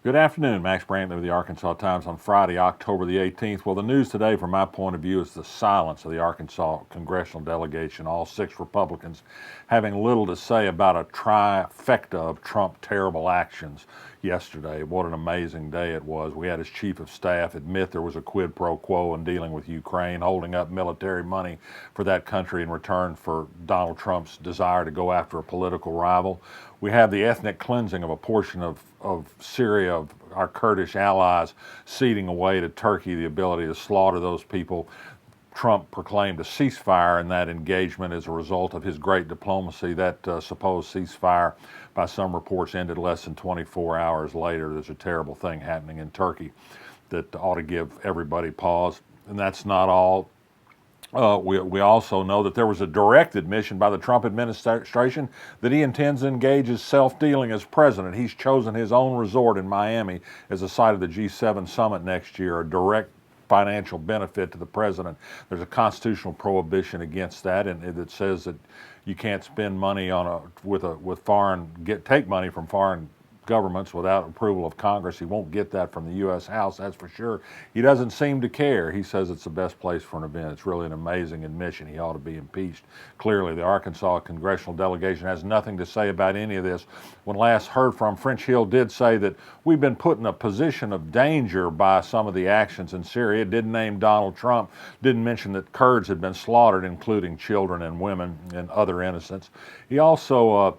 Good afternoon, Max Brantley with the Arkansas Times on Friday, October the 18th. Well, the news today, from my point of view, is the silence of the Arkansas congressional delegation, all 6 Republicans having little to say about a trifecta of Trump terrible actions yesterday. What an amazing day it was. We had his chief of staff admit there was a quid pro quo in dealing with Ukraine, holding up military money for that country in return for Donald Trump's desire to go after a political rival. We have the ethnic cleansing of a portion of Syria, of our Kurdish allies, ceding away to Turkey the ability to slaughter those people. Trump proclaimed a ceasefire in that engagement as a result of his great diplomacy. That supposed ceasefire, by some reports, ended less than 24 hours later. There's a terrible thing happening in Turkey that ought to give everybody pause. And that's not all. We also know that there was a direct admission by the Trump administration that he intends to engage in self-dealing as president. He's chosen his own resort in Miami as the site of the G7 summit next year, a direct financial benefit to the president. There's a constitutional prohibition against that, and it says that you can't spend money take money from foreign governments without approval of Congress. He won't get that from the U.S. House, that's for sure. He doesn't seem to care. He says it's the best place for an event. It's really an amazing admission. He ought to be impeached. Clearly, the Arkansas congressional delegation has nothing to say about any of this. When last heard from, French Hill did say that we've been put in a position of danger by some of the actions in Syria. It didn't name Donald Trump, didn't mention that Kurds had been slaughtered, including children and women and other innocents. He also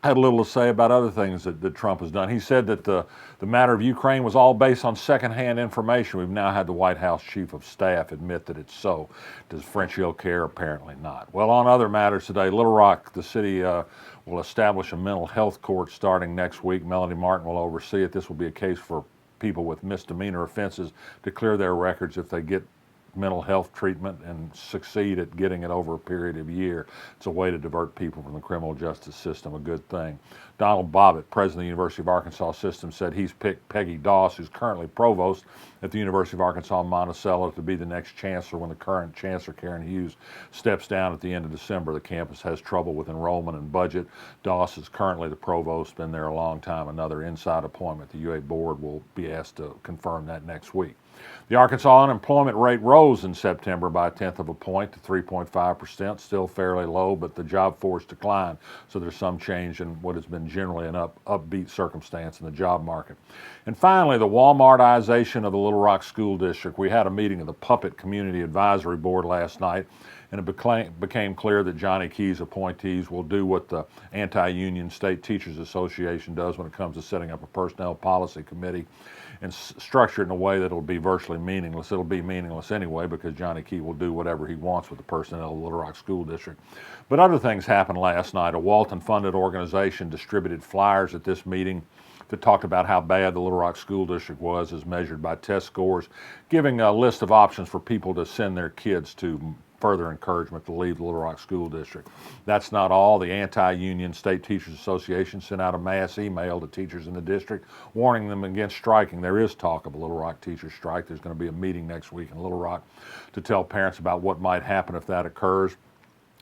had a little to say about other things that Trump has done. He said that the matter of Ukraine was all based on secondhand information. We've now had the White House chief of staff admit that it's so. Does French Hill care? Apparently not. Well, on other matters today, Little Rock, the city will establish a mental health court starting next week. Melanie Martin will oversee it. This will be a case for people with misdemeanor offenses to clear their records if they get mental health treatment and succeed at getting it over a period of a year. It's a way to divert people from the criminal justice system, a good thing. Donald Bobbitt, president of the University of Arkansas System, said he's picked Peggy Doss, who's currently provost at the University of Arkansas Monticello, to be the next chancellor when the current chancellor, Karen Hughes, steps down at the end of December. The campus has trouble with enrollment and budget. Doss is currently the provost, been there a long time, another inside appointment. The UA board will be asked to confirm that next week. The Arkansas unemployment rate rose in September by 1/10 of a point to 3.5%, still fairly low, but the job force declined. So there's some change in what has been generally an upbeat circumstance in the job market. And finally, the Walmartization of the Little Rock School District. We had a meeting of the Puppet Community Advisory Board last night, and it became clear that Johnny Key's appointees will do what the anti-union State Teachers Association does when it comes to setting up a personnel policy committee and structure it in a way that it'll be virtually meaningless. It'll be meaningless anyway because Johnny Key will do whatever he wants with the personnel of the Little Rock School District. But other things happened last night. A Walton-funded organization distributed flyers at this meeting that talked about how bad the Little Rock School District was as measured by test scores, giving a list of options for people to send their kids to further encouragement to leave the Little Rock School District. That's not all. The anti-union State Teachers Association sent out a mass email to teachers in the district warning them against striking. There is talk of a Little Rock teacher strike. There's going to be a meeting next week in Little Rock to tell parents about what might happen if that occurs.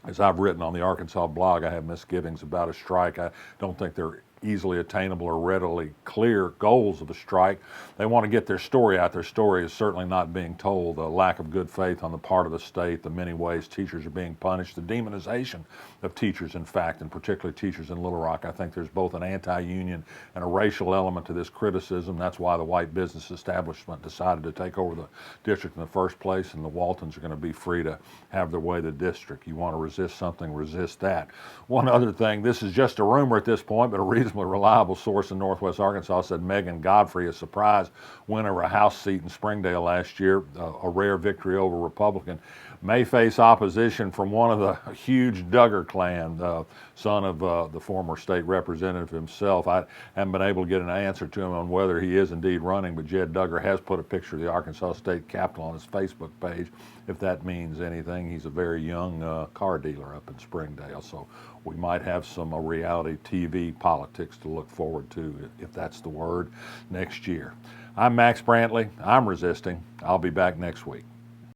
As I've written on the Arkansas blog, I have misgivings about a strike. I don't think they're easily attainable or readily clear goals of a strike. They want to get their story out. Their story is certainly not being told. The lack of good faith on the part of the state, the many ways teachers are being punished, the demonization of teachers, in fact, and particularly teachers in Little Rock. I think there's both an anti-union and a racial element to this criticism. That's why the white business establishment decided to take over the district in the first place, and the Waltons are going to be free to have their way the district. You want to resist something, resist that. One other thing, this is just a rumor at this point, but a reasonably reliable source in Northwest Arkansas said Megan Godfrey, a surprise winner of a House seat in Springdale last year, a rare victory over a Republican, may face opposition from one of the huge Duggar clan, son of the former state representative himself. I haven't been able to get an answer to him on whether he is indeed running, but Jed Duggar has put a picture of the Arkansas State Capitol on his Facebook page. If that means anything, he's a very young car dealer up in Springdale, so we might have some reality TV politics to look forward to, if that's the word, next year. I'm Max Brantley. I'm resisting. I'll be back next week.